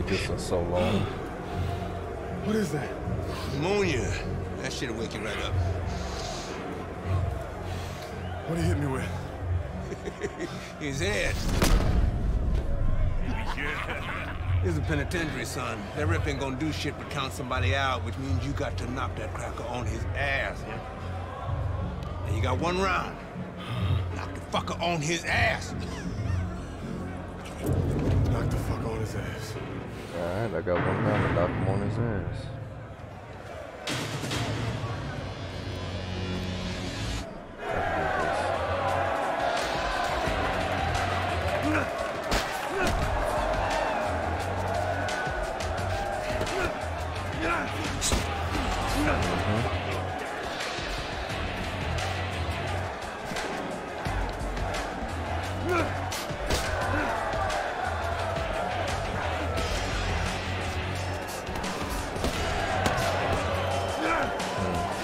need this in so long. What is that? Pneumonia. That shit'll wake you right up. What did he hit me with? His head. This is a penitentiary, son. That rip ain't gonna do shit but count somebody out, which means you got to knock that cracker on his ass, yeah? And you got 1 round. Knock the fucker on his ass. Knock the fuck on his ass. Alright, I got 1 round to knock him on his ass.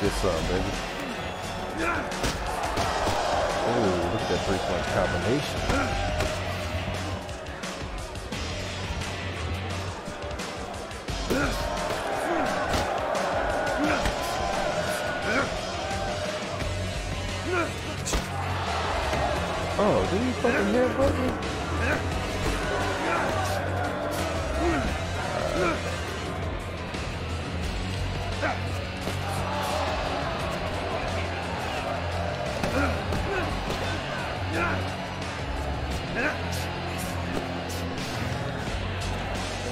Get some, baby. Ooh, look at that 3-point combination. Oh, did he fucking headbutt me?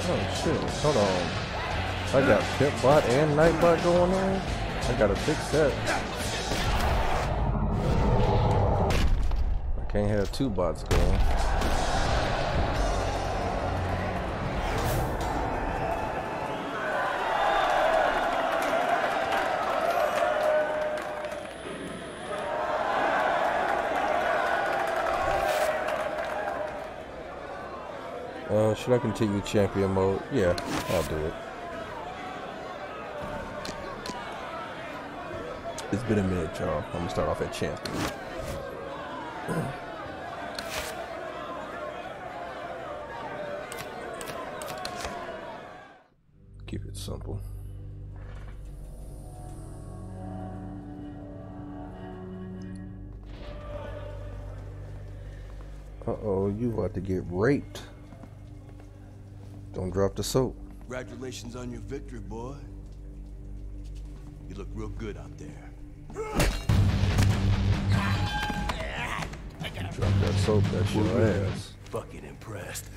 Oh shit, hold on. I got Pimp-Bot and Nightbot going on. I gotta fix that. I can't have 2 bots going. Should I continue champion mode? Yeah, I'll do it. It's been a minute, y'all. I'm gonna start off at champion. Keep it simple. Uh-oh, you about to get raped. Don't drop the soap. Congratulations on your victory, boy. You look real good out there. You drop that soap, that's your ass. Fucking impressed.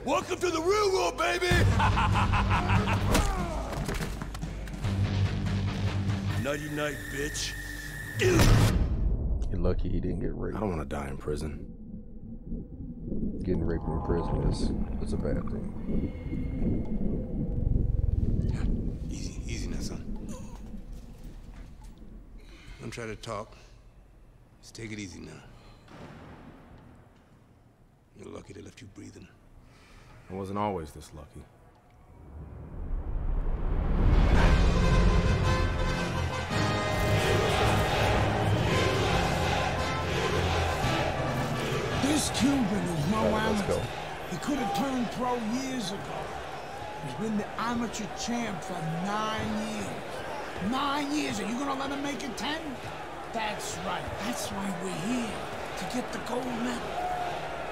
Welcome to the real world, baby! Nighty night, bitch. You're lucky he didn't get raped. I don't want to die in prison. Getting raped in prison is a bad thing. Easy, easy now, son. Don't try to talk. Just take it easy now. You're lucky they left you breathing. I wasn't always this lucky. This Cuban is no amateur. Go. He could have turned pro years ago. He's been the amateur champ for 9 years. 9 years, are you gonna let him make it 10? That's right, that's why we're here, to get the gold medal.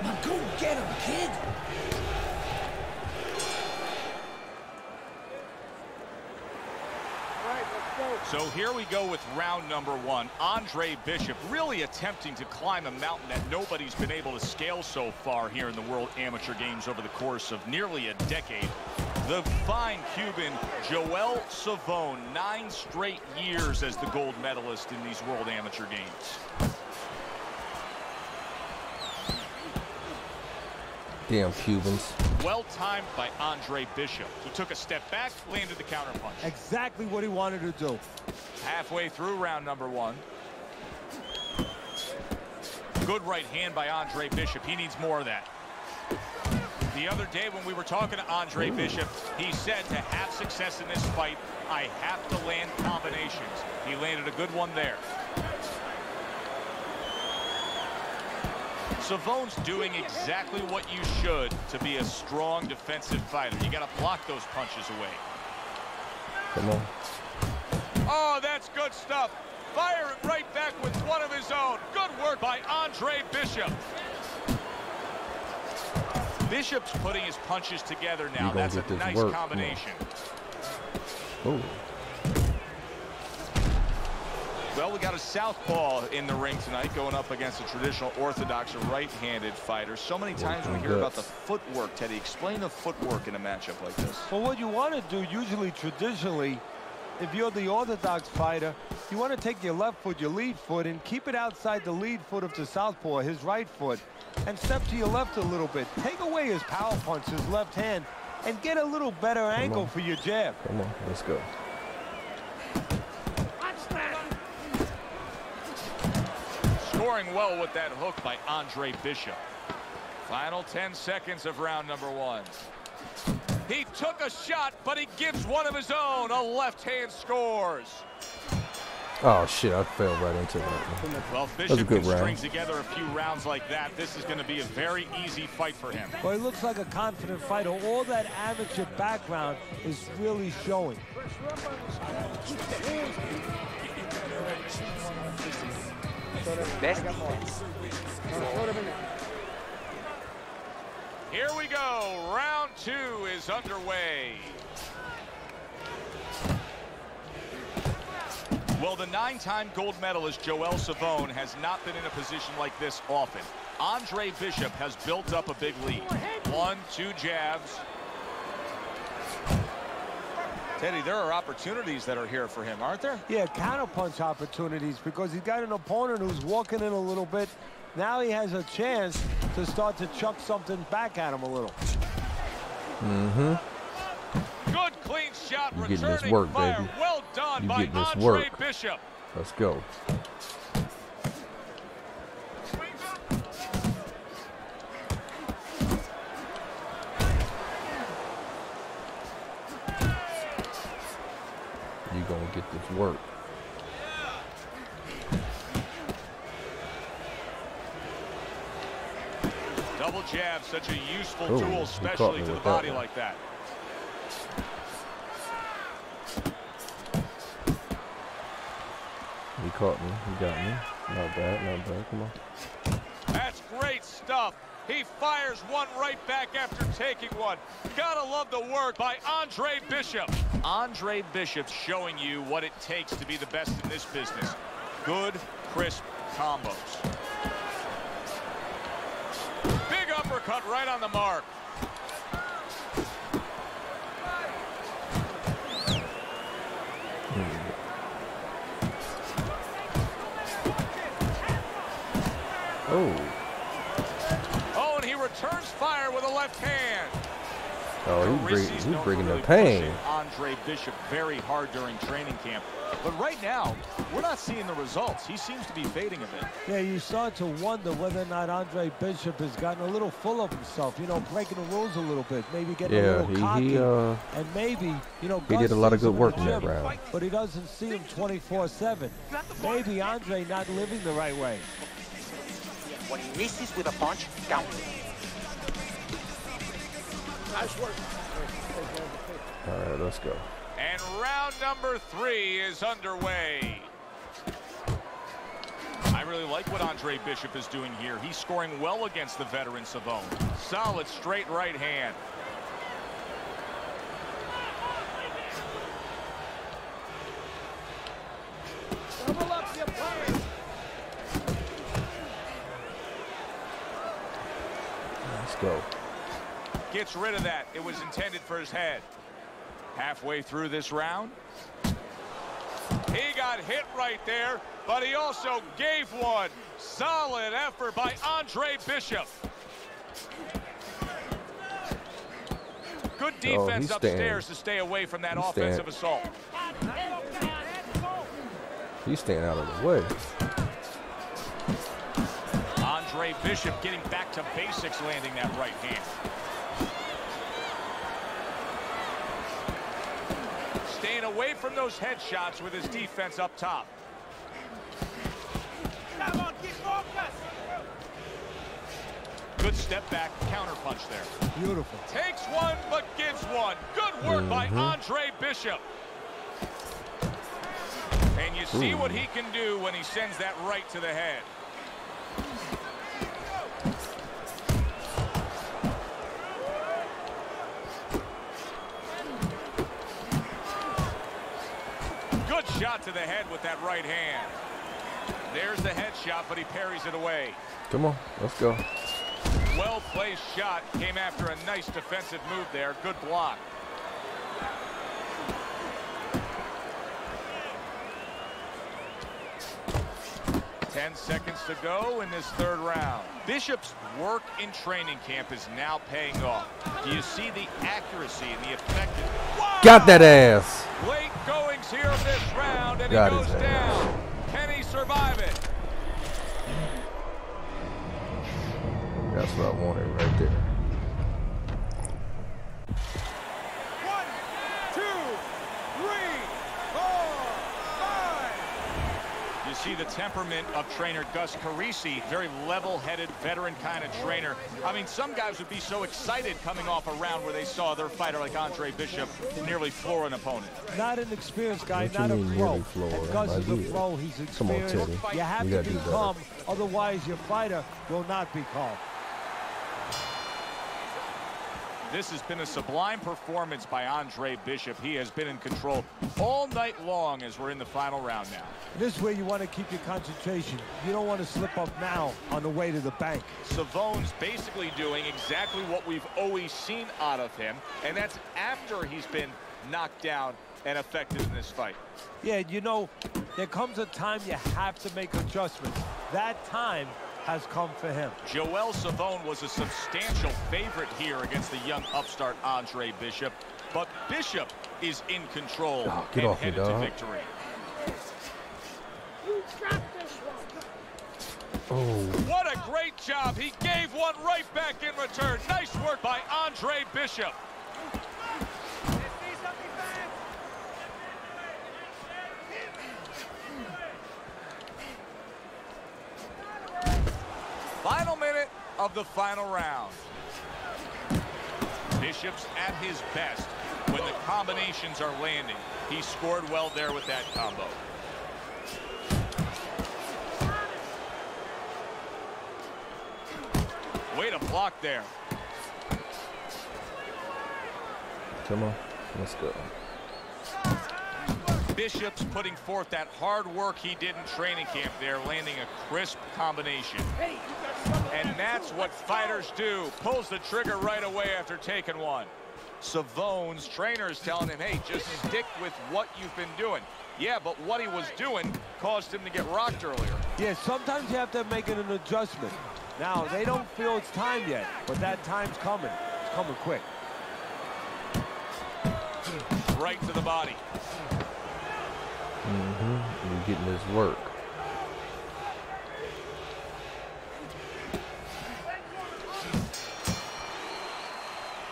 Now go get him, kid! So here we go with round number 1. Andre Bishop really attempting to climb a mountain that nobody's been able to scale so far here in the World Amateur Games over the course of nearly a decade. The fine Cuban Joel Savone, 9 straight years as the gold medalist in these World Amateur Games. Damn Cubans. Well timed by Andre Bishop, who took a step back, landed the counterpunch. Exactly what he wanted to do. Halfway through round number 1. Good right hand by Andre Bishop. He needs more of that. The other day when we were talking to Andre Bishop, he said to have success in this fight, I have to land combinations. He landed a good one there. Savone's doing exactly what you should to be a strong defensive fighter. You got to block those punches away. Come on. Oh, that's good stuff. Fire it right back with one of his own. Good work by Andre Bishop. Bishop's putting his punches together now. That's a nice combination. Oh. Well, we got a southpaw in the ring tonight going up against a traditional orthodox or right-handed fighter. So many times we hear about the footwork. Teddy, explain the footwork in a matchup like this. Well, what you want to do usually traditionally, if you're the orthodox fighter, you want to take your left foot, your lead foot, and keep it outside the lead foot of the southpaw, his right foot, and step to your left a little bit. Take away his power punch, his left hand, and get a little better angle for your jab. Come on, let's go. Scoring well with that hook by Andre Bishop. Final 10 seconds of round number 1. He took a shot, but he gives one of his own. A left hand scores. Oh shit, I fell right into that. Well, Bishop can string together a few rounds like that. This is going to be a very easy fight for him. Well, he looks like a confident fighter. All that amateur background is really showing. Best defense. Here we go. Round 2 is underway. Well, the 9-time gold medalist Joel Savone has not been in a position like this often. Andre Bishop has built up a big lead. 1, 2 jabs. Teddy, there are opportunities that are here for him, aren't there? Yeah, counterpunch opportunities, because he's got an opponent who's walking in a little bit. Now he has a chance to start to chuck something back at him a little. Mm-hmm. Good clean shot. You getting this work, fire. baby. Well done by Andre work. Bishop. Let's go. You gonna get this work. Double jab, such a useful tool, especially to the body like that. He caught me. He got me. Not bad, not bad. Come on. That's great stuff. He fires one right back after taking one. Gotta love the work by Andre Bishop. Andre Bishop showing you what it takes to be the best in this business. Good, crisp combos. Big uppercut right on the mark. Oh, and he returns fire with a left hand. Oh, he's bringing the pain. Andre Bishop very hard during training camp. But right now, we're not seeing the results. He seems to be fading a bit. Yeah, you start to wonder whether or not Andre Bishop has gotten a little full of himself, you know, breaking the rules a little bit, maybe getting a little cocky. And maybe, you know, he did a lot of good work in that round. But he doesn't see him 24/7. Maybe Andre not living the right way. When he misses with a punch, count. Nice work. All right, let's go. And round number 3 is underway. I really like what Andre Bishop is doing here. He's scoring well against the veteran Savone. Solid straight right hand. Double up your opponent. Let's go. Gets rid of that. It was intended for his head. Halfway through this round, he got hit right there, but he also gave one. Solid effort by Andre Bishop. Good defense upstairs to stay away from that offensive assault. He's staying out of the way. Andre Bishop getting back to basics, landing that right hand. Staying away from those headshots with his defense up top. Come on, keep focused. Good step back, counter punch there. Beautiful. Takes one, but gives one. Good work by Andre Bishop. And you see what he can do when he sends that right to the head. Good shot to the head with that right hand. There's the headshot, but he parries it away. Come on, let's go. Well-placed shot. Came after a nice defensive move there. Good block. Ten seconds to go in this third round. Bishop's work in training camp is now paying off. Do you see the accuracy and the effectiveness? Wow! Got that ass. Late goings here in this round, and Got he goes his ass. down. Can he survive it? That's what I wanted right there. 1, 2, 3, 4, 5. You see the temperament of trainer Gus Carisi, very level-headed, veteran kind of trainer. I mean, some guys would be so excited coming off a round where they saw their fighter like Andre Bishop nearly floor an opponent. Not an experienced guy, What you not a mean pro. nearly floored And him? Gus I is a did. pro, he's Come on, experienced. Teddy. You have We to gotta be do better. calm, otherwise your fighter will not be calm. This has been a sublime performance by Andre Bishop. He has been in control all night long as we're in the final round now. This is where you want to keep your concentration. You don't want to slip up now on the way to the bank. Savone's basically doing exactly what we've always seen out of him, and that's after he's been knocked down and affected in this fight. Yeah, you know, there comes a time you have to make adjustments. That time has come for him. Joel Savone was a substantial favorite here against the young upstart Andre Bishop, but Bishop is in control get and off me, headed to dog. victory. You got this one. Oh, What a great job. He gave one right back in return. Nice work by Andre Bishop. Final minute of the final round. Bishop's at his best when the combinations are landing. He scored well there with that combo. Way to block there. come on, let's go. Bishop's putting forth that hard work he did in training camp there, landing a crisp combination. And that's what fighters do. Pulls the trigger right away after taking one. Savone's trainer is telling him, hey, just stick with what you've been doing. Yeah, but what he was doing caused him to get rocked earlier. Yeah, sometimes you have to make it an adjustment. Now, they don't feel it's time yet, but that time's coming. It's coming quick. Right to the body. You're getting this work.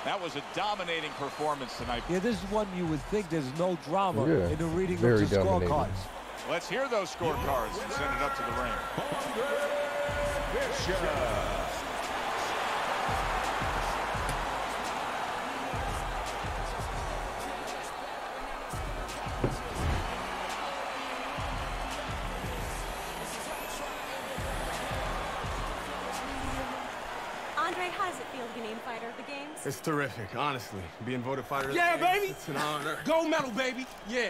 That was a dominating performance tonight. Yeah, this is one you would think there's no drama Yeah, in the reading very of the dominating. scorecards. Let's hear those scorecards and send it up to the ring. Andre, how does it feel to be named Fighter of the Games? It's terrific, honestly. Being voted fighter. Yeah, baby. It's an honor. Gold medal, baby. Yeah.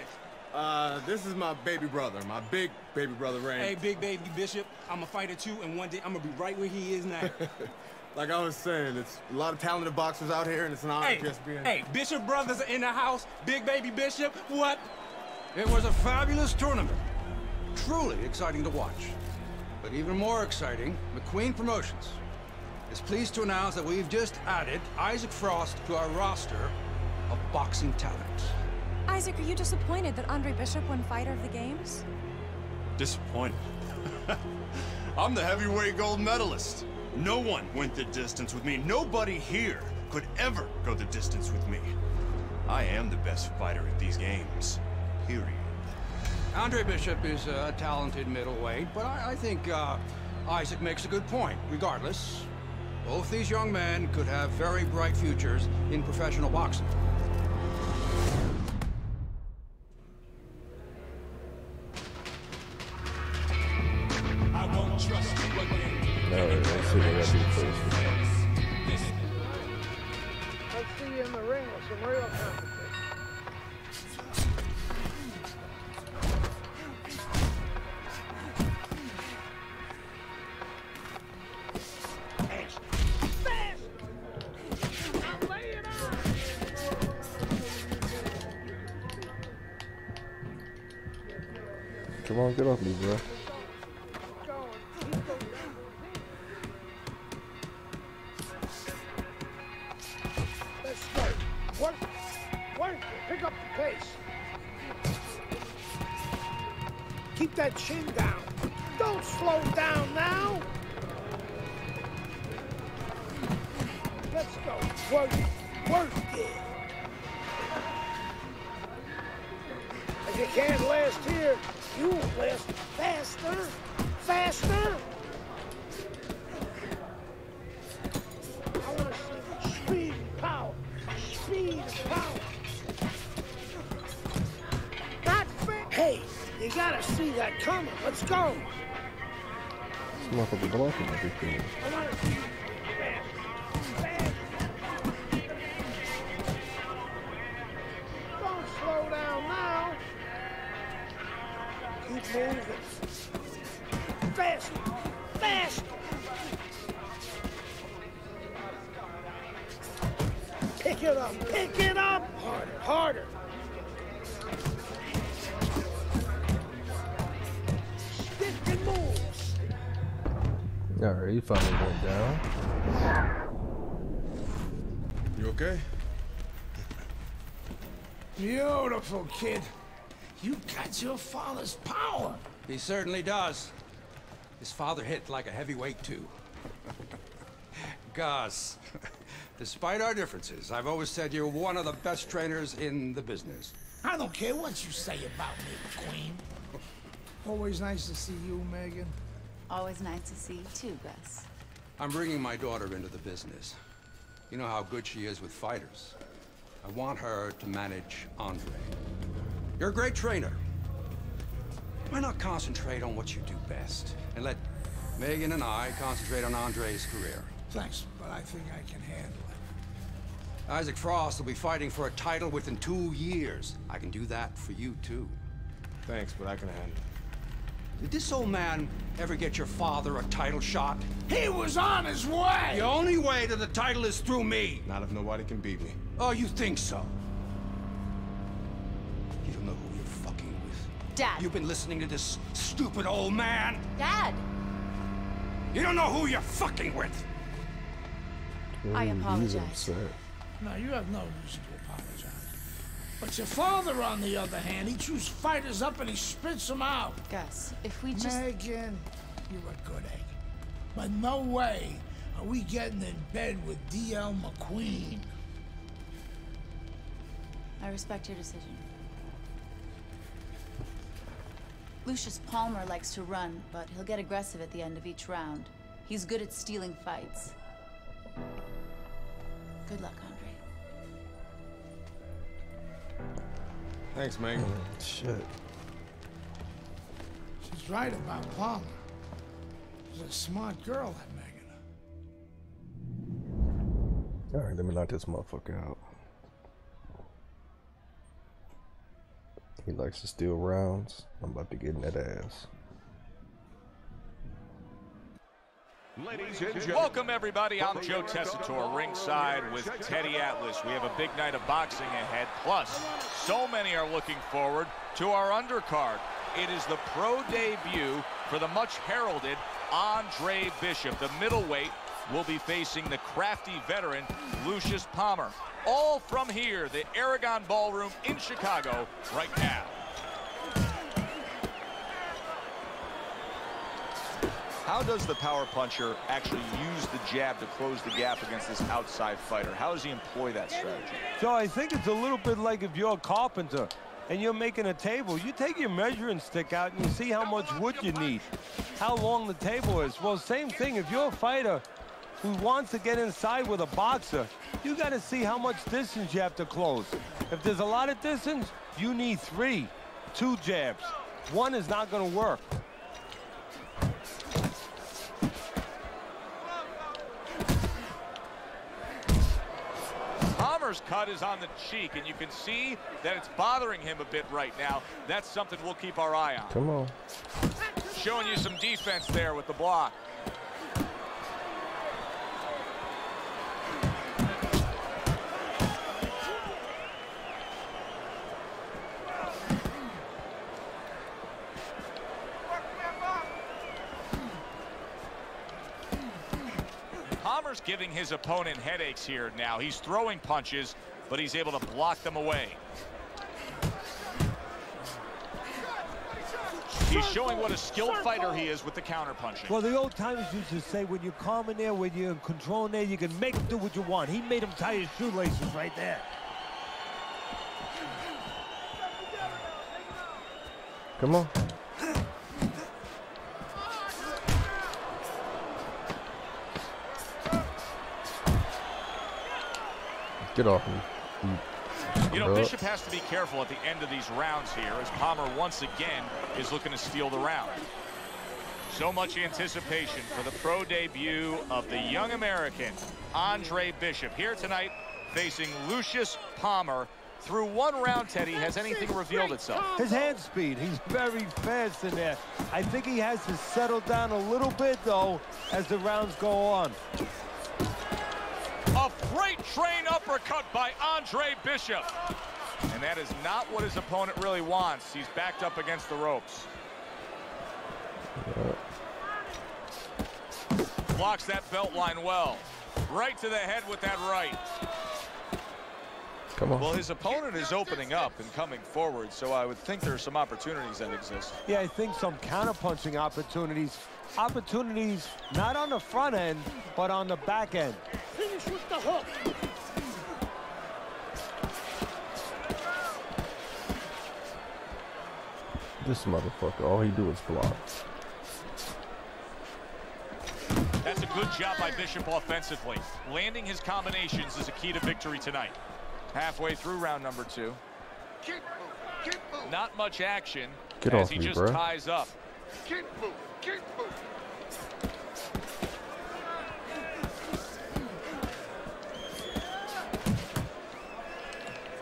This is my baby brother, my big baby brother, Rain. Hey, big baby Bishop, I'm a fighter too, and one day I'm gonna be right where he is now. Like I was saying, it's a lot of talented boxers out here, and it's an honor Hey, just being. hey, Bishop brothers are in the house. Big baby Bishop, what? It was a fabulous tournament. Truly exciting to watch. But even more exciting, McQueen Promotions is pleased to announce that we've just added Isaac Frost to our roster of boxing talent. Isaac, are you disappointed that Andre Bishop won Fighter of the Games? Disappointed. I'm the heavyweight gold medalist. No one went the distance with me. Nobody here could ever go the distance with me. I am the best fighter at these games. Period. Andre Bishop is a talented middleweight, but I think Isaac makes a good point. Regardless, both these young men could have very bright futures in professional boxing. All right, let's see what I do first. Let's see you in the ring with some real competition. Come on, get off me, bro. Let's go. Work. Pick up the pace. Keep that chin down. Don't slow down now. Let's go. Work it. If you can't last here, you won't last faster. I want to see speed and power. Not fair. Hey, you gotta see that coming. Let's go. This motherfucker blocking everything. I want to see fast. Don't slow down now. Keep moving. Fast. Pick it up. Harder. Stick and moves. All right, he finally went down. You okay? Beautiful, kid. You got your father's power. He certainly does. His father hit like a heavyweight, too. Gus, despite our differences, I've always said you're one of the best trainers in the business. I don't care what you say about me, Queen. Always nice to see you, Megan. Always nice to see you too, Gus. I'm bringing my daughter into the business. You know how good she is with fighters. I want her to manage Andre. You're a great trainer. Why not concentrate on what you do best and let Megan and I concentrate on Andre's career? Thanks, but I think I can handle it. Isaac Frost will be fighting for a title within 2 years. I can do that for you, too. Thanks, but I can handle it. Did this old man ever get your father a title shot? He was on his way! The only way to the title is through me. Not if nobody can beat me. Oh, you think so? You don't know who you're fucking with. Dad. You've been listening to this stupid old man. Dad. You don't know who you're fucking with. I apologize. No, you have no reason to apologize. But your father, on the other hand, he chews fighters up and he spits them out. Gus, if we just... Megan, you're a good egg. But no way are we getting in bed with D.L. McQueen. I respect your decision. Lucius Palmer likes to run, but he'll get aggressive at the end of each round. He's good at stealing fights. Good luck, Andre. Thanks, Megan. Shit. She's right about Palmer. She's a smart girl, that Megan. All right, let me knock this motherfucker out. He likes to steal rounds. I'm about to get in that ass. Welcome, everybody. I'm Joe Tessitore, ringside with Teddy Atlas. We have a big night of boxing ahead. Plus, so many are looking forward to our undercard. It is the pro debut for the much-heralded Andre Bishop. The middleweight will be facing the crafty veteran, Lucius Palmer. All from here, the Aragon Ballroom in Chicago, right now. How does the power puncher actually use the jab to close the gap against this outside fighter? How does he employ that strategy? So I think it's a little bit like if you're a carpenter and you're making a table. You take your measuring stick out and you see how much wood you need, how long the table is. Well, same thing. If you're a fighter who wants to get inside with a boxer, you got to see how much distance you have to close. If there's a lot of distance, you need 3, 2 jabs. One is not going to work. Palmer's cut is on the cheek, and you can see that it's bothering him a bit right now. That's something we'll keep our eye on. Come on. Showing you some defense there with the block. Palmer's giving his opponent headaches here now. He's throwing punches, but he's able to block them away. He's showing what a skilled fighter he is with the counter-punching. Well, the old timers used to say when you're calm in there, when you're in control in there, you can make him do what you want. He made him tie his shoelaces right there. Come on. Get off me. You know, Bishop has to be careful at the end of these rounds here as Palmer once again is looking to steal the round. So much anticipation for the pro debut of the young American, Andre Bishop, here tonight facing Lucius Palmer. Through one round, Teddy, has anything revealed itself? His hand speed. He's very fast in there. I think he has to settle down a little bit, though, as the rounds go on. A freight train uppercut by Andre Bishop. And that is not what his opponent really wants. He's backed up against the ropes. Blocks that belt line well. Right to the head with that right. Come on. Well, his opponent is opening up and coming forward, so I would think there are some opportunities that exist. Yeah, I think some counter-punching opportunities. Opportunities not on the front end, but on the back end. Finish with the hook. This motherfucker, all he do is block. That's a good job by Bishop offensively. Landing his combinations is a key to victory tonight. Halfway through round number 2. Not much action as he just ties up.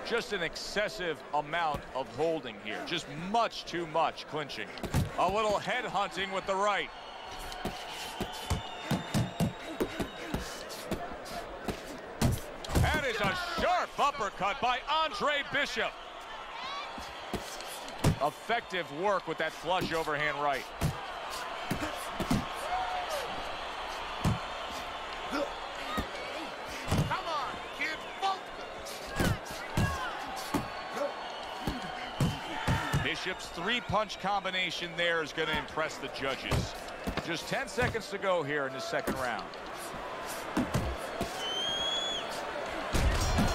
Just an excessive amount of holding here. Just much too much clinching. A little head hunting with the right. That is a sharp uppercut by Andre Bishop. Effective work with that flush overhand right. Come on, kid, Bishop's 3-punch combination there is going to impress the judges. Just 10 seconds to go here in the second round.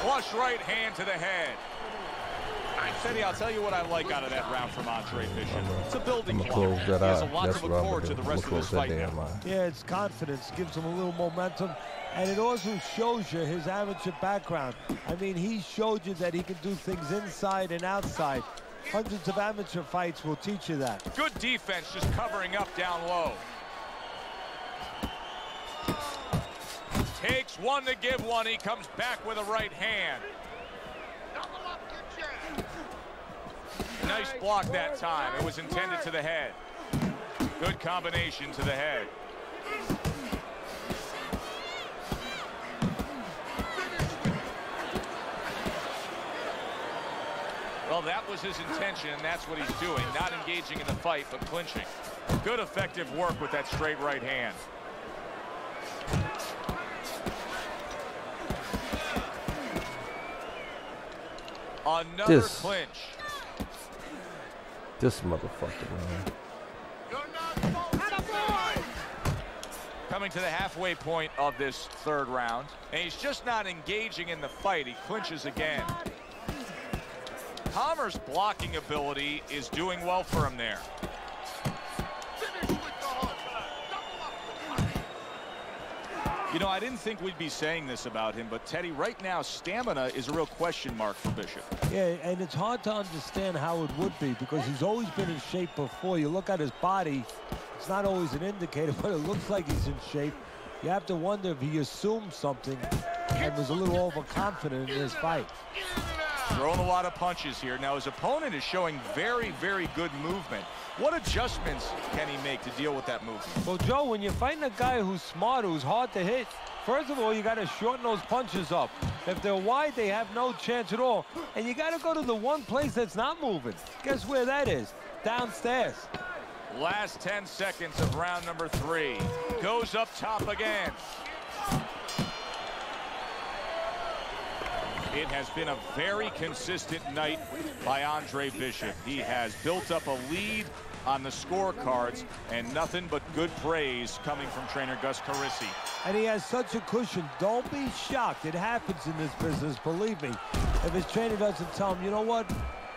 Flush right hand to the head. Teddy, I'll tell you what I like out of that round from Andre Bishop. It's a building block. He has a lot to look forward to the rest of this fight now. Yeah, it's confidence. Gives him a little momentum. And it also shows you his amateur background. I mean, he showed you that he can do things inside and outside. Hundreds of amateur fights will teach you that. Good defense, just covering up down low. Takes one to give one. He comes back with a right hand. Nice block that time. It was intended to the head. Good combination to the head. Well, that was his intention, and that's what he's doing. Not engaging in the fight, but clinching. Good effective work with that straight right hand. Another clinch. This motherfucker, man. Coming to the halfway point of this third round, and he's just not engaging in the fight. He clinches again. Palmer's blocking ability is doing well for him there. You know, I didn't think we'd be saying this about him, but Teddy, right now, stamina is a real question mark for Bishop. Yeah, and it's hard to understand how it would be because he's always been in shape before. You look at his body, it's not always an indicator, but it looks like he's in shape. You have to wonder if he assumed something and was a little overconfident in his fight. Throwing a lot of punches here. Now, his opponent is showing very, very good movement. What adjustments can he make to deal with that movement? Well, Joe, when you're fighting a guy who's smart, who's hard to hit, first of all, you got to shorten those punches up. If they're wide, they have no chance at all. And you got to go to the one place that's not moving. Guess where that is? Downstairs. Last 10 seconds of round number 3. Goes up top again. It has been a very consistent night by Andre Bishop. He has built up a lead on the scorecards, and nothing but good praise coming from trainer Gus Carisi. And he has such a cushion. Don't be shocked. It happens in this business, believe me. If his trainer doesn't tell him, you know what?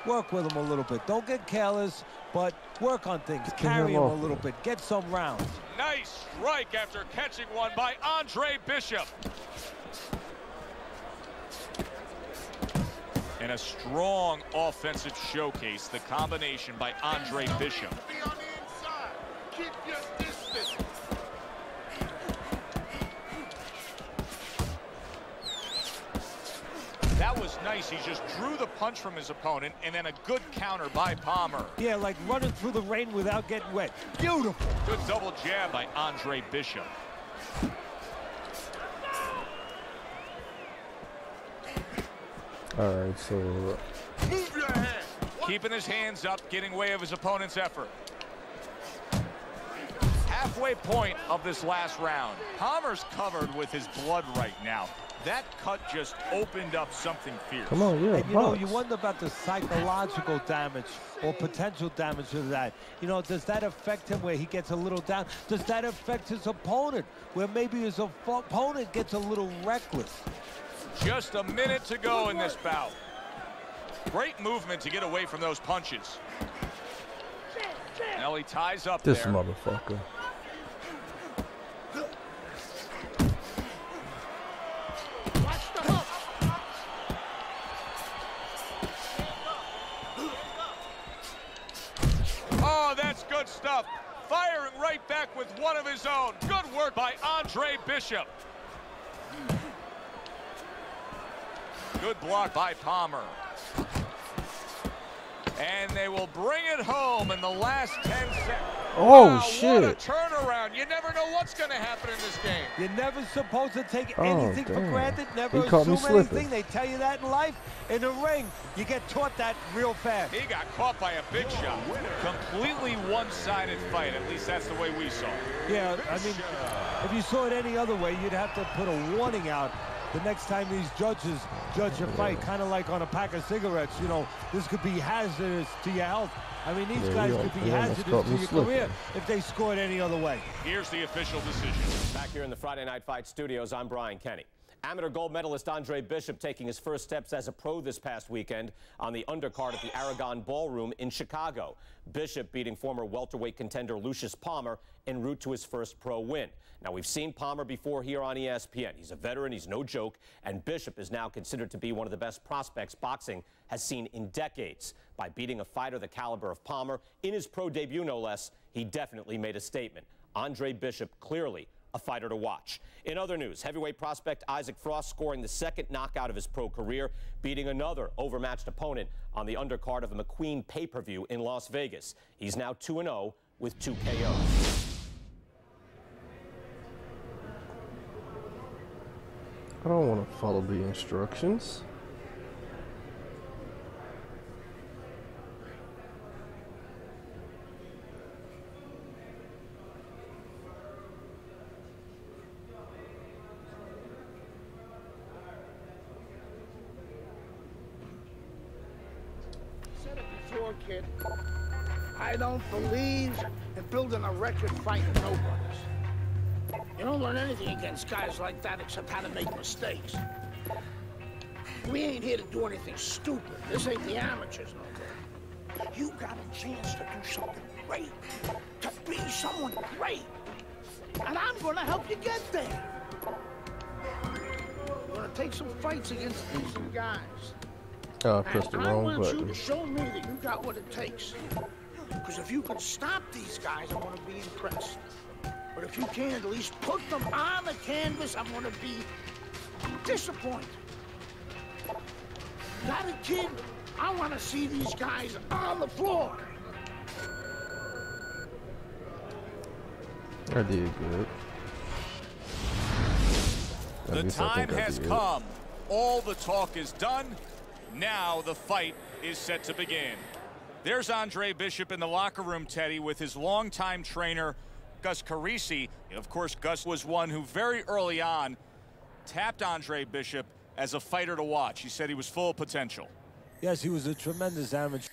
Work with him a little bit. Don't get careless, but work on things. Carry him a little bit. Get some rounds. Nice strike after catching one by Andre Bishop. And a strong offensive showcase, the combination by Andre Bishop. Be on the inside. Keep your distance. That was nice. He just drew the punch from his opponent, and then a good counter by Palmer. Yeah, like running through the rain without getting wet. Beautiful. Good double jab by Andre Bishop. All right, so Move your head. Keeping his hands up, getting way of his opponent's effort. Halfway point of this last round. Palmer's covered with his blood right now. That cut just opened up something fierce. Come on, yeah. And you know, you wonder about the psychological damage or potential damage to that. You know, does that affect him where he gets a little down? Does that affect his opponent where maybe his opponent gets a little reckless? Just a minute to go in this bout. Great movement to get away from those punches. Now he ties up this there. motherfucker. Watch the hook. Oh, that's good stuff. Firing right back with one of his own. Good work by Andre Bishop. Good block by Palmer. And they will bring it home in the last 10 seconds. Oh, wow, shit. What a turnaround. You never know what's going to happen in this game. You're never supposed to take anything for granted, never He caught me assume slipping. anything. They tell you that in life. In the ring, you get taught that real fast. He got caught by a big shot. Completely one-sided fight. At least that's the way we saw it. Yeah, I mean, if you saw it any other way, you'd have to put a warning out the next time these judges judge a fight, kind of like on a pack of cigarettes. You know, this could be hazardous to your health. I mean, these guys could be hazardous to your career if they scored any other way. Here's the official decision. Back here in the Friday Night Fight studios, I'm Brian Kenny. Amateur gold medalist Andre Bishop taking his first steps as a pro this past weekend on the undercard at the Aragon Ballroom in Chicago. Bishop beating former welterweight contender Lucius Palmer en route to his first pro win. Now, we've seen Palmer before here on ESPN. He's a veteran, he's no joke, and Bishop is now considered to be one of the best prospects boxing has seen in decades. By beating a fighter the caliber of Palmer in his pro debut, no less, he definitely made a statement. Andre Bishop clearly a fighter to watch. In other news, heavyweight prospect Isaac Frost scoring the second knockout of his pro career, beating another overmatched opponent on the undercard of a McQueen pay-per-view in Las Vegas. He's now 2-0 with 2 KOs. I don't want to follow the instructions. Said it before, kid. I don't believe in building a record fighting nobodies. don't learn anything against guys like that except how to make mistakes. We ain't here to do anything stupid. This ain't the amateurs no more. You got a chance to do something great, to be someone great. And I'm gonna help you get there. We're gonna take some fights against decent guys. Oh, I pressed the wrong I want button. you to show me that you got what it takes. Because if you can stop these guys, I'm gonna be impressed. But if you can't at least put them on the canvas, I'm gonna be disappointed. Got it, kid? I wanna see these guys on the floor. I did good. The time has come. All the talk is done. Now the fight is set to begin. There's Andre Bishop in the locker room, Teddy, with his longtime trainer, Gus Carisi. Of course, Gus was one who very early on tapped Andre Bishop as a fighter to watch. He said he was full of potential. Yes, he was a tremendous amateur.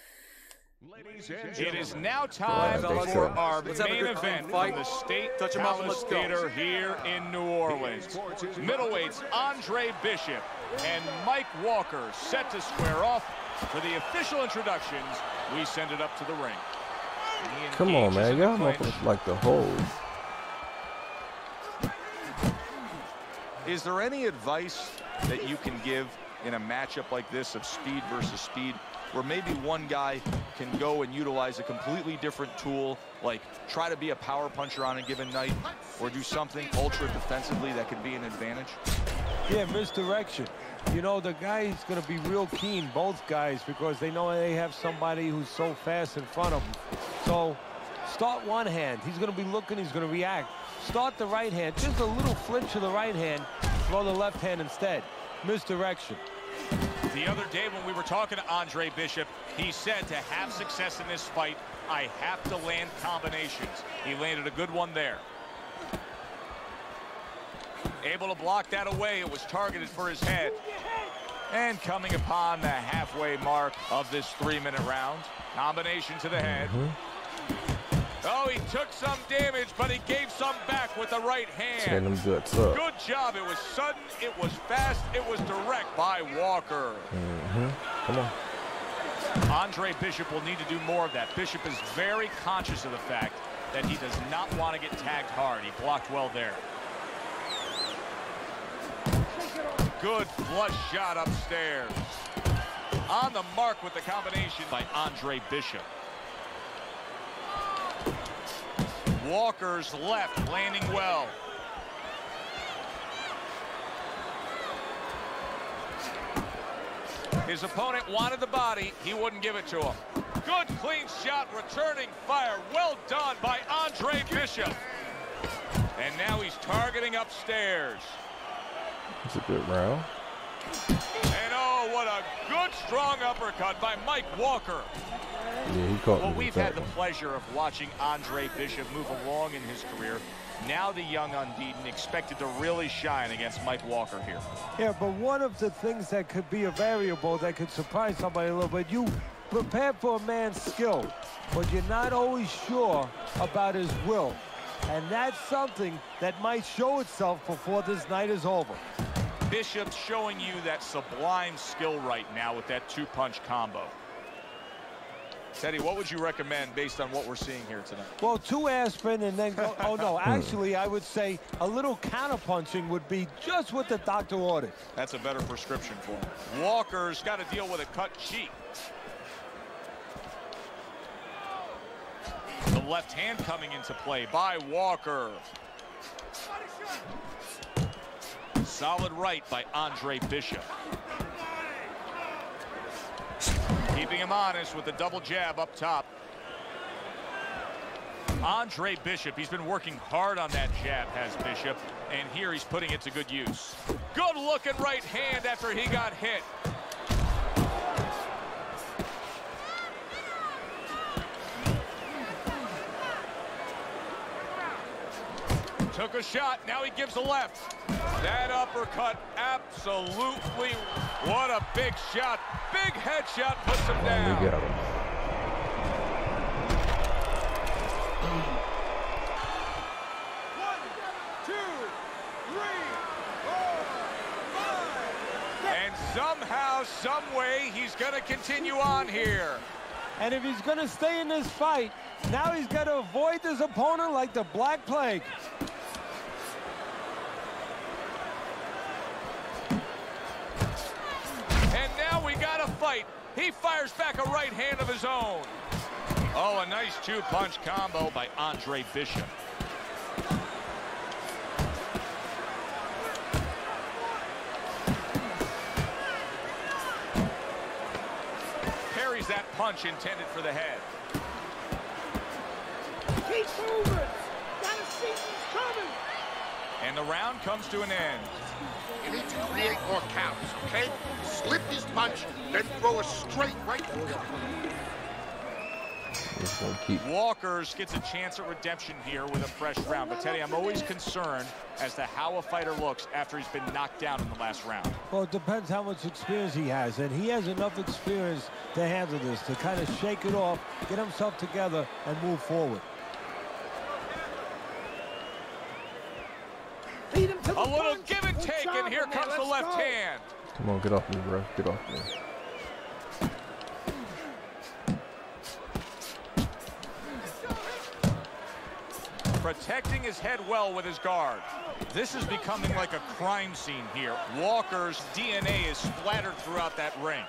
It is now time for our main event from the State Palace Theater here in New Orleans. Middleweights Andre Bishop and Mike Walker set to square off. For the official introductions, we send it up to the ring. Come on, man. Y'all motherfuckers like the hole. Is there any advice that you can give in a matchup like this of speed versus speed, where maybe one guy can go and utilize a completely different tool, like try to be a power puncher on a given night, or do something ultra defensively that could be an advantage? Yeah, misdirection. You know, the guy's going to be real keen, both guys, because they know they have somebody who's so fast in front of them. So start one hand. He's going to be looking. He's going to react. Start the right hand. Just a little flinch of the right hand. Throw the left hand instead. Misdirection. The other day when we were talking to Andre Bishop, he said to have success in this fight, I have to land combinations. He landed a good one there. Able to block that away. It was targeted for his head. And coming upon the halfway mark of this 3-minute round. Combination to the head. Oh, he took some damage, but he gave some back with the right hand. Tearing them guts up. Good job. It was sudden, it was fast, it was direct by Walker. Come on. Andre Bishop will need to do more of that. Bishop is very conscious of the fact that he does not want to get tagged hard. He blocked well there. Good flush shot upstairs. On the mark with the combination by Andre Bishop. Walker's left landing well. His opponent wanted the body. He wouldn't give it to him. Good clean shot, returning fire. Well done by Andre Bishop. And now he's targeting upstairs. It's a good round. And oh, what a good strong uppercut by Mike Walker. Yeah, he caught me. Well, we've had the pleasure of watching Andre Bishop move along in his career. Now the young unbeaten expected to really shine against Mike Walker here. Yeah, but one of the things that could be a variable that could surprise somebody a little bit, you prepare for a man's skill, but you're not always sure about his will. And that's something that might show itself before this night is over. Bishop's showing you that sublime skill right now with that two-punch combo. Teddy, what would you recommend based on what we're seeing here tonight? Well, 2 aspirin and then go, oh no, actually I would say a little counterpunching would be just what the doctor ordered. That's a better prescription for him. Walker's got to deal with a cut cheek. The left hand coming into play by Walker. Solid right by Andre Bishop. Keeping him honest with the double jab up top. Andre Bishop, he's been working hard on that jab, has Bishop, and here he's putting it to good use. Good looking right hand after he got hit. Took a shot, now he gives a left. That uppercut, absolutely, what a big shot. Big headshot puts him down. We got him. One, two. Somehow, some way, he's going to continue on here. And if he's going to stay in this fight, now he's got to avoid his opponent like the Black Plague. And now we got a fight. He fires back a right hand of his own. Oh, a nice two-punch combo by Andre Bishop. Parries that punch intended for the head. Keep moving. Gotta see who's coming. And the round comes to an end. You need to create more counts, okay? Slip his punch, then throw a straight right to the Walkers gets a chance at redemption here with a fresh round. But, Teddy, I'm always concerned as to how a fighter looks after he's been knocked down in the last round. Well, it depends how much experience he has. And he has enough experience to handle this, to kind of shake it off, get himself together, and move forward. A little give and take, and here comes the left hand. Come on, get off me, bro. Get off me. Protecting his head well with his guard. This is becoming like a crime scene here. Walker's DNA is splattered throughout that ring.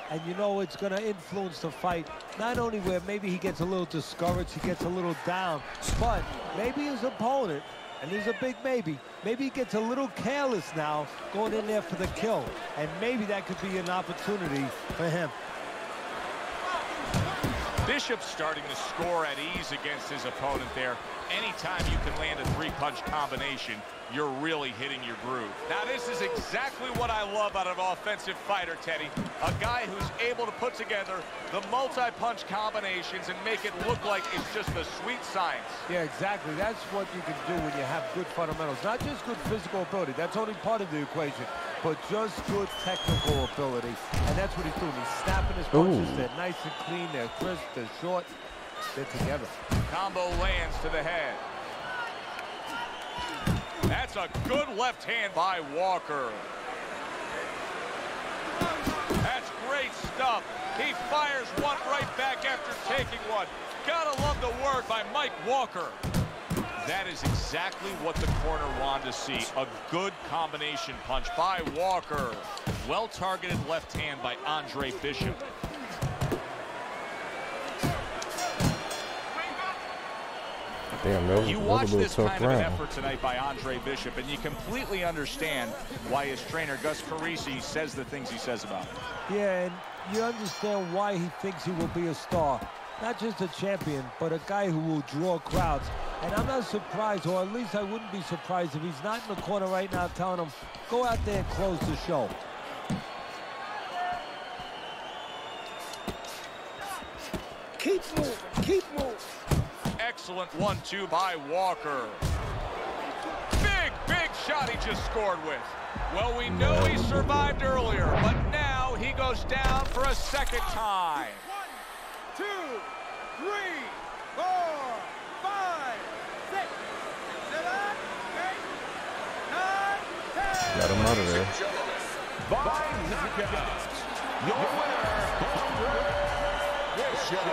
And you know it's going to influence the fight, not only where maybe he gets a little discouraged, he gets a little down, but maybe his opponent, and there's a big maybe he gets a little careless now going in there for the kill. And maybe that could be an opportunity for him. Bishop's starting to score at ease against his opponent there. Anytime you can land a three-punch combination, you're really hitting your groove. Now, this is exactly what I love out of an offensive fighter, Teddy. A guy who's able to put together the multi-punch combinations and make it look like it's just a sweet science. Yeah, exactly. That's what you can do when you have good fundamentals. Not just good physical ability. That's only part of the equation. But just good technical ability. And that's what he's doing. He's snapping his punches. They're nice and clean. They're crisp. They're short. They're together. Combo lands to the head. That's a good left hand by Walker. That's great stuff. He fires one right back after taking one. Gotta love the work by Mike Walker. That is exactly what the corner wanted to see. A good combination punch by Walker. Well-targeted left hand by Andre Bishop. Damn, you watch this kind of an effort tonight by Andre Bishop, and you completely understand why his trainer, Gus Carisi, says the things he says about him. Yeah, and you understand why he thinks he will be a star. Not just a champion, but a guy who will draw crowds. And I'm not surprised, or at least I wouldn't be surprised if he's not in the corner right now telling him, go out there and close the show. Keep moving, keep moving. Excellent 1-2 by Walker. Big shot he just scored with. Well, we know he survived earlier, but now he goes down for a second time. 1, 2, 3, 4, 5, 6, 7, 8, 9, 10. Got him out of there. By knockout, your winner, Andre Bishop.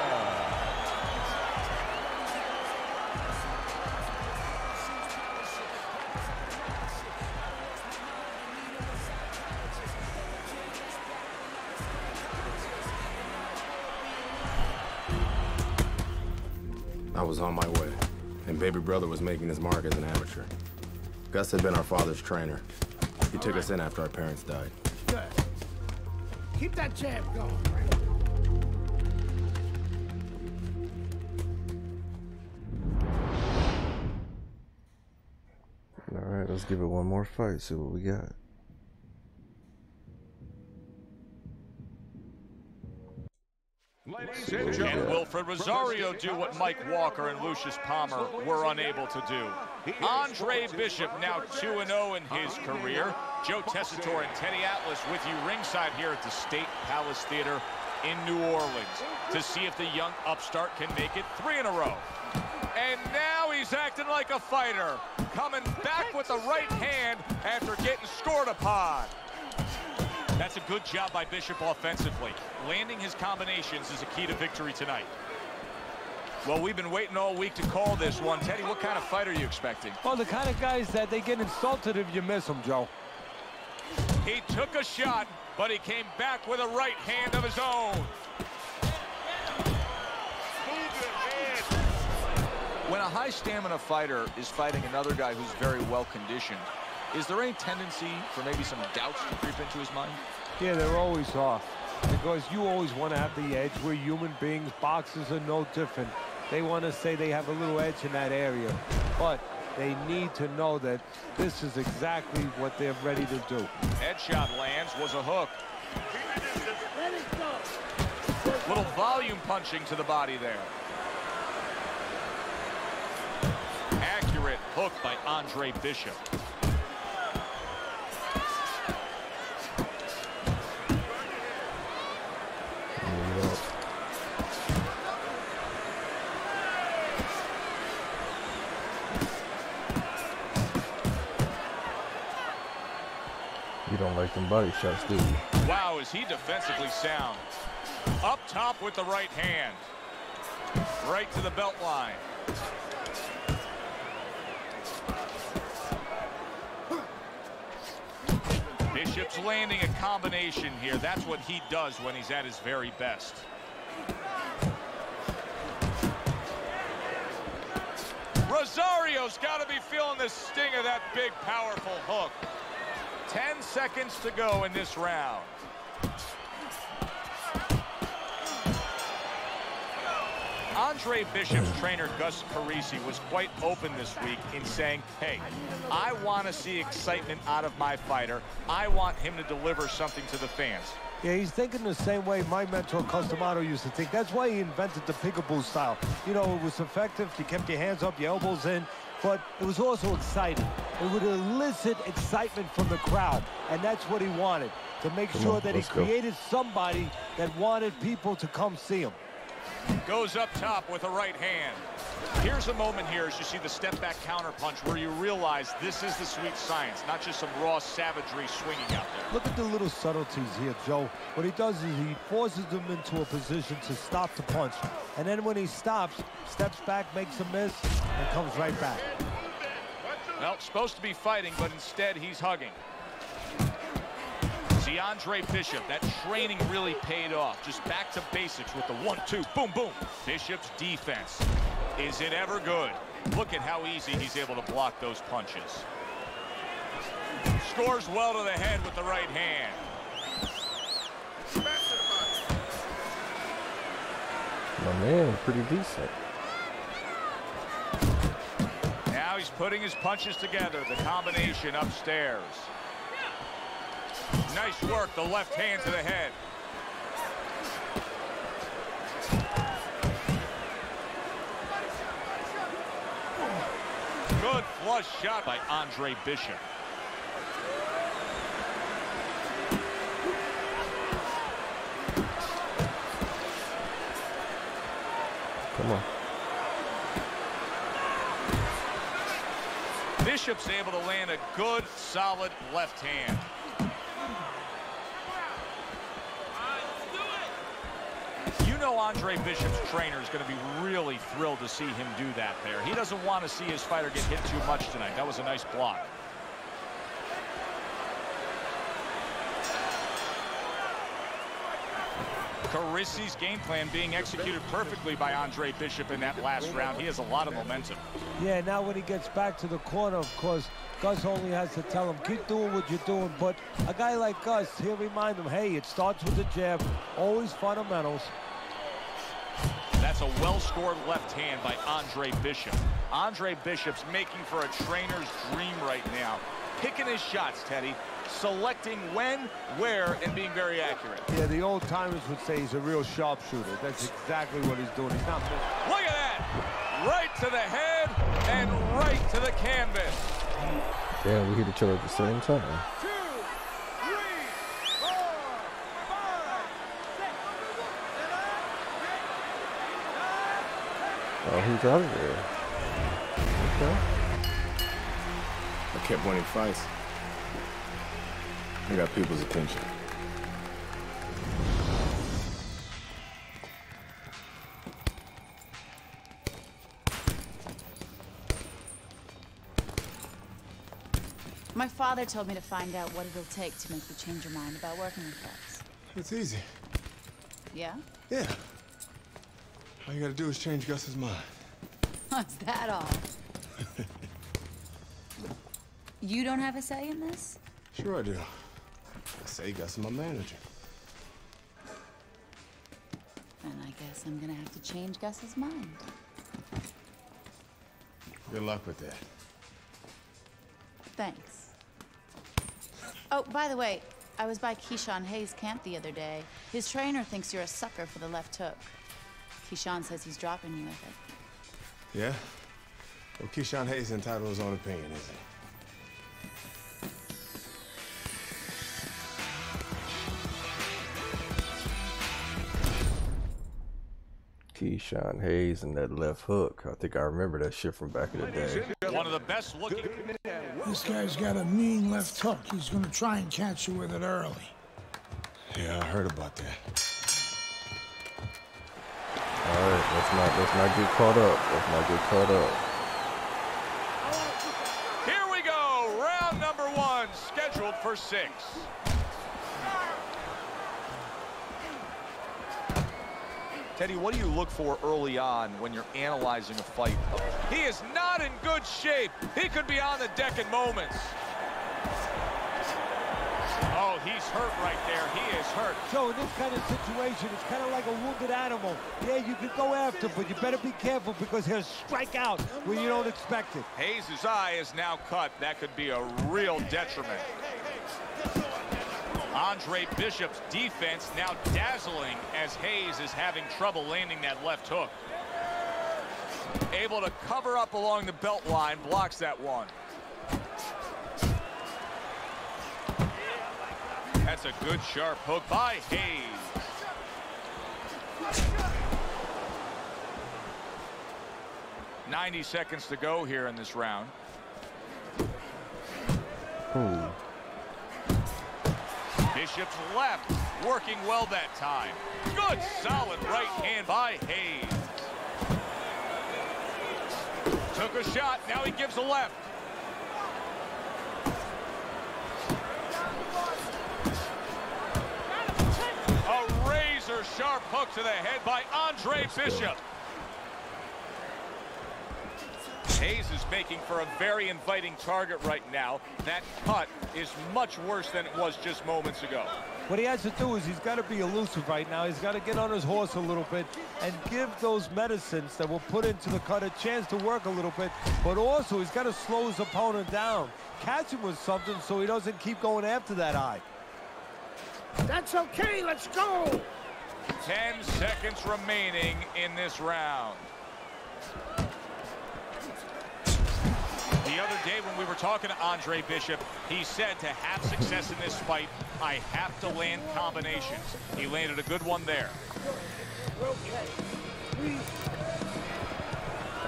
I was on my way, and baby brother was making his mark as an amateur. Gus had been our father's trainer. He took us in after our parents died. Good. Keep that jab going. All right, let's give it one more fight, see what we got. Can Wilfred Rosario do what Mike Walker and Lucius Palmer were unable to do? Andre Bishop now 2-0 in his career. Joe Tessitore and Teddy Atlas with you ringside here at the State Palace Theater in New Orleans to see if the young upstart can make it 3 in a row. And now he's acting like a fighter, coming back with the right hand after getting scored upon. That's a good job by Bishop offensively. Landing his combinations is a key to victory tonight. Well, we've been waiting all week to call this one. Teddy, what kind of fight are you expecting? Well, the kind of guys that they get insulted if you miss them, Joe. He took a shot, but he came back with a right hand of his own. When a high stamina fighter is fighting another guy who's very well conditioned, is there any tendency for maybe some doubts to creep into his mind? Yeah, there always are. Because you always want to have the edge. We're human beings. Boxers are no different. They want to say they have a little edge in that area. But they need to know that this is exactly what they're ready to do. Headshot lands, was a hook. Little volume punching to the body there. Accurate hook by Andre Bishop. You don't like them body shots, do you? Wow, is he defensively sound. Up top with the right hand. Right to the belt line. Bishop's landing a combination here. That's what he does when he's at his very best. Rosario's got to be feeling the sting of that big, powerful hook. 10 seconds to go in this round. Andre Bishop's trainer, Gus Carisi, was quite open this week in saying, hey, I want to see excitement out of my fighter. I want him to deliver something to the fans. Yeah, he's thinking the same way my mentor, Customato, used to think. That's why he invented the peekaboo style. You know, it was effective. You kept your hands up, your elbows in, but it was also exciting. It would elicit excitement from the crowd, and that's what he wanted, to make sure that he created somebody that wanted people to come see him. Goes up top with a right hand. Here's a moment here as you see the step back counter punch where you realize this is the sweet science, not just some raw savagery swinging out there. Look at the little subtleties here, Joe. What he does is he forces them into a position to stop the punch. And then when he stops, steps back, makes a miss, and comes right back. Well, supposed to be fighting, but instead he's hugging. See, Andre Bishop, that training really paid off. Just back to basics with the 1-2, boom, boom. Bishop's defense. Is it ever good? Look at how easy he's able to block those punches. Scores well to the head with the right hand. My man, pretty decent. Now he's putting his punches together. The combination upstairs. Nice work, the left hand to the head. Good flush shot by Andre Bishop. Come on. Bishop's able to land a good, solid left hand. You know Andre Bishop's trainer is going to be really thrilled to see him do that there. He doesn't want to see his fighter get hit too much tonight. That was a nice block. Carisi's game plan being executed perfectly by Andre Bishop in that last round. He has a lot of momentum. Yeah, now when he gets back to the corner, of course, Gus only has to tell him, keep doing what you're doing. But a guy like Gus, he'll remind him, hey, it starts with the jab, always fundamentals. That's a well-scored left hand by Andre Bishop. Andre Bishop's making for a trainer's dream right now. Picking his shots, Teddy. Selecting when, where, and being very accurate. Yeah, the old-timers would say he's a real sharpshooter. That's exactly what he's doing. He's not missing. Look at that! Right to the head and right to the canvas. Yeah, we hit each other at the same time. 2, 3, 4, 5, 6, 7, 8, 9, 10. Oh, he's out of there. Okay. I kept winning fights. I got people's attention. father told me to find out what it'll take to make you change your mind about working with us. It's easy. Yeah? Yeah. All you gotta do is change Gus's mind. Is that all? You don't have a say in this? Sure I do. I say Gus is my manager. Then I guess I'm gonna have to change Gus's mind. Good luck with that. Thanks. Oh, by the way, I was by Keyshawn Hayes' camp the other day. His trainer thinks you're a sucker for the left hook. Keyshawn says he's dropping you with it. Yeah? Well, Keyshawn Hayes is entitled to his own opinion, isn't he? Keyshawn Hayes and that left hook. I think I remember that shit from back in the day. One of the best looking. This guy's got a mean left hook. He's gonna try and catch you with it early. Yeah, I heard about that. All right, let's not get caught up. Let's not get caught up. Here we go, round number 1, scheduled for 6. Teddy, what do you look for early on when you're analyzing a fight? He is not in good shape. He could be on the deck in moments. Oh, he's hurt right there. He is hurt. So in this kind of situation, it's kind of like a wounded animal. Yeah, you can go after, but you better be careful because he'll strike out when you don't expect it. Hayes' eye is now cut. That could be a real detriment. Andre Bishop's defense now dazzling as Hayes is having trouble landing that left hook. Able to cover up along the belt line, blocks that one. That's a good sharp hook by Hayes. "90 seconds to go here in this round. Ooh. Bishop's left, working well that time. Good solid right hand by Hayes. Took a shot, now he gives a left. A razor sharp hook to the head by Andre Bishop. Hayes is making for a very inviting target right now. That cut is much worse than it was just moments ago. What he has to do is he's got to be elusive right now. He's got to get on his horse a little bit and give those medicines that were put into the cut a chance to work a little bit. But also he's got to slow his opponent down. Catch him with something so he doesn't keep going after that eye. That's okay, let's go! 10 seconds remaining in this round. The other day when we were talking to Andre Bishop, he said to have success in this fight, I have to land combinations. He landed a good one there. All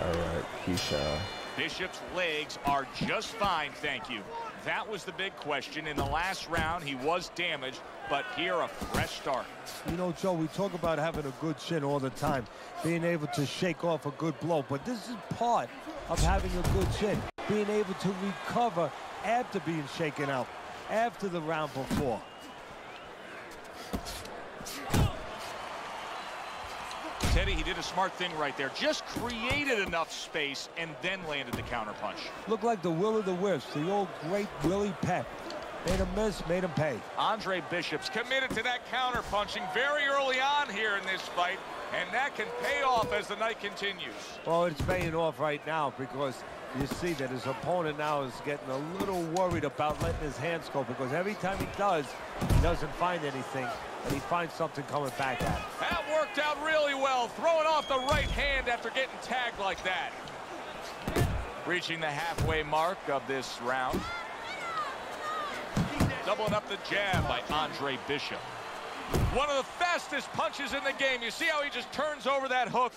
right, Keyshawn. Bishop's legs are just fine, thank you. That was the big question. In the last round, he was damaged, but here a fresh start. You know, Joe, we talk about having a good chin all the time, being able to shake off a good blow, but this is part of having a good chin, being able to recover after being shaken out, after the round before. Teddy, he did a smart thing right there. Just created enough space and then landed the counterpunch. Looked like the will of the wisps, the old great Willie Peck. Made him miss, made him pay. Andre Bishop's committed to that counterpunching very early on here in this fight, and that can pay off as the night continues. Well, it's paying off right now because you see that his opponent now is getting a little worried about letting his hands go, because every time he does, he doesn't find anything, and he finds something coming back at him. That worked out really well, throwing off the right hand after getting tagged like that. Reaching the halfway mark of this round. Doubling up the jab by Andre Bishop. One of the fastest punches in the game. You see how he just turns over that hook.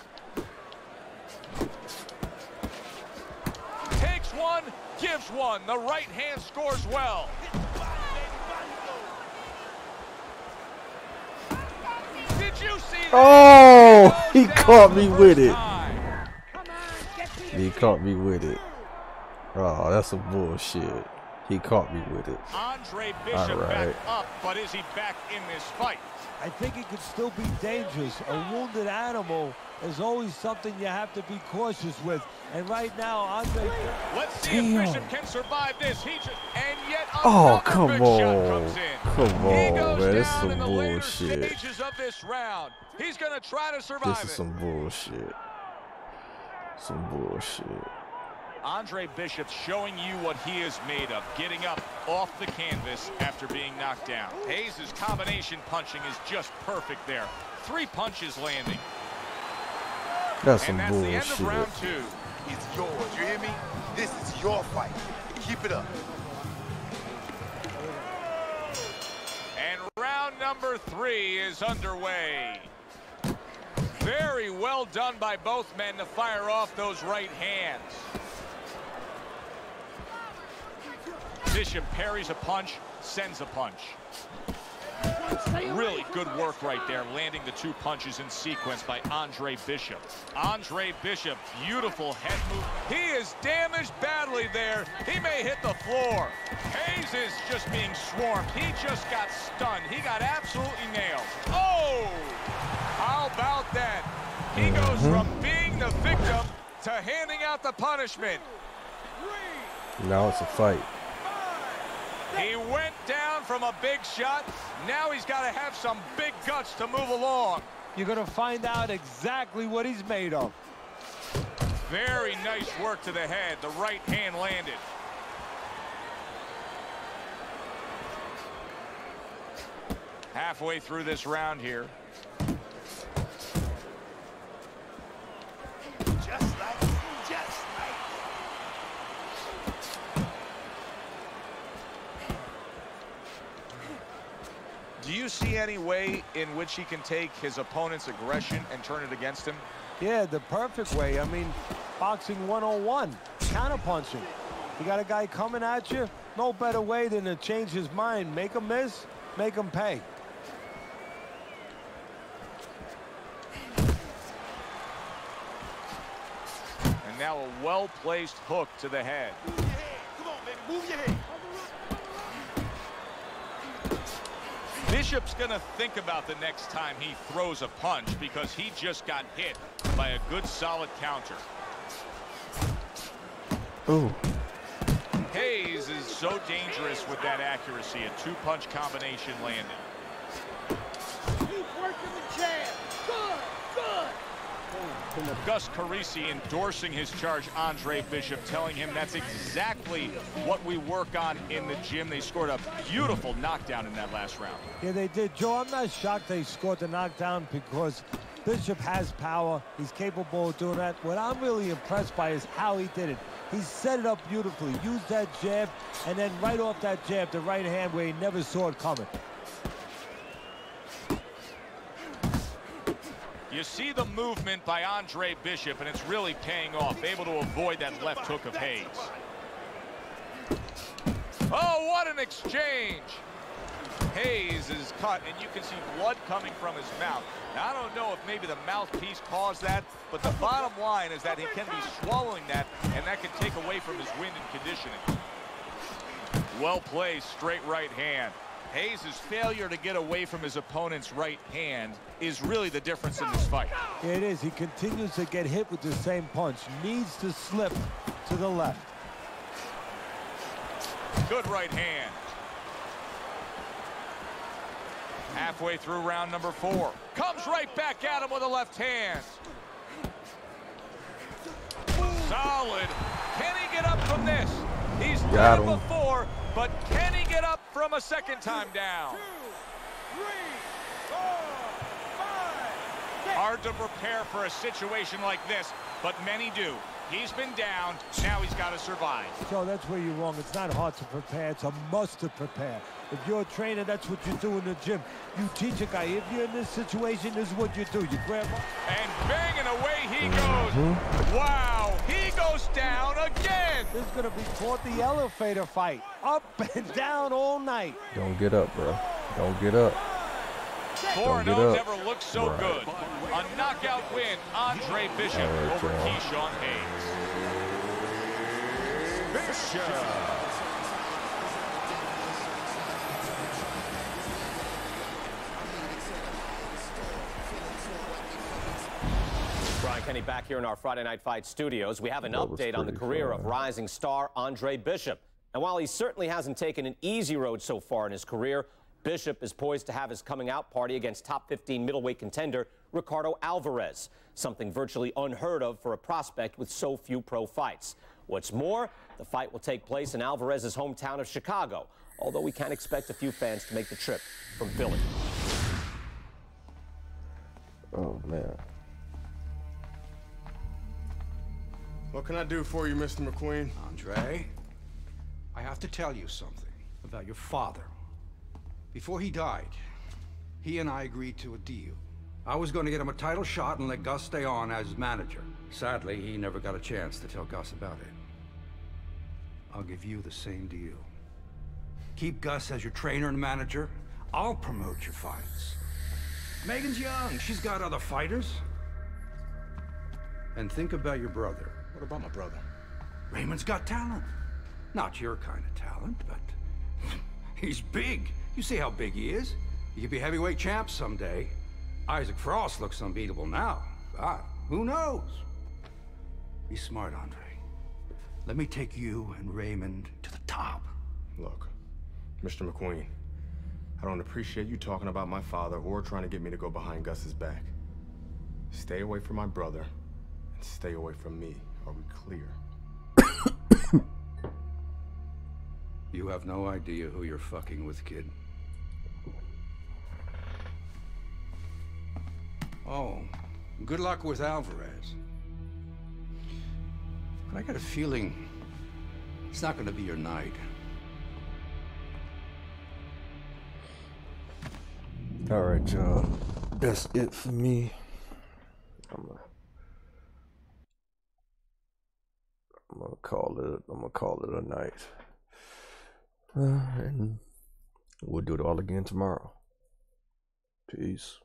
Takes one, gives one. The right hand scores well. Did you see that? Oh, he caught me with it. He caught me with it. Oh, that's some bullshit. He caught me with it. Andre Bishop back up, but is he back in this fight? I think he could still be dangerous. A wounded animal is always something you have to be cautious with. And right now, Andre... Let's see if Bishop can survive this. He just... And yet Oh, another come good on. shot comes in. Come He on, goes man. This is down some in the later bullshit. stages of this round. He's going to try to survive This is some bullshit. Some bullshit. Andre Bishop showing you what he is made of, getting up off the canvas after being knocked down. Hayes' combination punching is just perfect there. 3 punches landing. That's some and that's bullshit. the end of round 2. It's yours, you hear me? This is your fight. Keep it up. And round number 3 is underway. Very well done by both men to fire off those right hands. Bishop parries a punch, sends a punch. Really good work right there, landing the 2 punches in sequence by Andre Bishop. Andre Bishop, beautiful head move. He is damaged badly there. He may hit the floor. Hayes is just being swarmed. He just got stunned. He got absolutely nailed. Oh! How about that? He goes from being the victim to handing out the punishment. Now it's a fight. He went down from a big shot. Now he's got to have some big guts to move along. You're going to find out exactly what he's made of. Very nice work to the head. The right hand landed. Halfway through this round here. Do you see any way in which he can take his opponent's aggression and turn it against him? Yeah, the perfect way. I mean, boxing 101, counterpunching. You got a guy coming at you, no better way than to change his mind. Make him miss, make him pay. And now a well-placed hook to the head. Come on, baby, move your head. Bishop's going to think about the next time he throws a punch because he just got hit by a good solid counter. Ooh. Hayes is so dangerous with that accuracy. A 2-punch combination landing. Keep working the jab. Good, good. Gus Carisi endorsing his charge, Andre Bishop, telling him that's exactly what we work on in the gym. They scored a beautiful knockdown in that last round. Yeah, they did. Joe, I'm not shocked they scored the knockdown because Bishop has power. He's capable of doing that. What I'm really impressed by is how he did it. He set it up beautifully, used that jab, and then right off that jab, the right hand where he never saw it coming. You see the movement by Andre Bishop, and it's really paying off, able to avoid that left hook of Hayes. Oh, what an exchange! Hayes is cut, and you can see blood coming from his mouth. Now, I don't know if maybe the mouthpiece caused that, but the bottom line is that he can be swallowing that, and that can take away from his wind and conditioning. Well placed, straight right hand. Hayes' failure to get away from his opponent's right hand is really the difference in this fight. Yeah, it is. He continues to get hit with the same punch. Needs to slip to the left. Good right hand. Halfway through round number 4. Comes right back at him with a left hand. Solid. Can he get up from this? He's done it before, but can he get up from a second time down? 2, 3, 4, 5, 6. Hard to prepare for a situation like this, but many do. He's been down, now he's got to survive. So that's where you're wrong. It's not hard to prepare, it's a must to prepare. If you're a trainer, that's what you do in the gym. You teach a guy, if you're in this situation, this is what you do. You grab him. And banging away he goes. Wow, he goes down again. This is going to be called the elevator fight. Up and down all night. Don't get up, bro. Don't get up. 4-0 never looked so good. A knockout win, Andre Bishop over Keyshawn Hayes. Bishop. Kenny back here in our Friday Night Fight studios. We have an update on the career of rising star Andre Bishop. And while he certainly hasn't taken an easy road so far in his career, Bishop is poised to have his coming out party against top 15 middleweight contender Ricardo Alvarez, something virtually unheard of for a prospect with so few pro fights. What's more, the fight will take place in Alvarez's hometown of Chicago, although we can expect a few fans to make the trip from Philly. Oh, man. What can I do for you, Mr. McQueen? Andre, I have to tell you something about your father. Before he died, he and I agreed to a deal. I was going to get him a title shot and let Gus stay on as manager. Sadly, he never got a chance to tell Gus about it. I'll give you the same deal. Keep Gus as your trainer and manager. I'll promote your fights. Megan's young. She's got other fighters. And think about your brother. What about my brother? Raymond's got talent. Not your kind of talent, but he's big. You see how big he is. He could be heavyweight champ someday. Isaac Frost looks unbeatable now. God, who knows? Be smart, Andre. Let me take you and Raymond to the top. Look, Mr. McQueen, I don't appreciate you talking about my father or trying to get me to go behind Gus's back. Stay away from my brother and stay away from me. Are we clear? You have no idea who you're fucking with, kid. Oh, good luck with Alvarez. But I got a feeling it's not gonna be your night. All right, y'all. That's it for me. I'm gonna call it a night. And we'll do it all again tomorrow. Peace.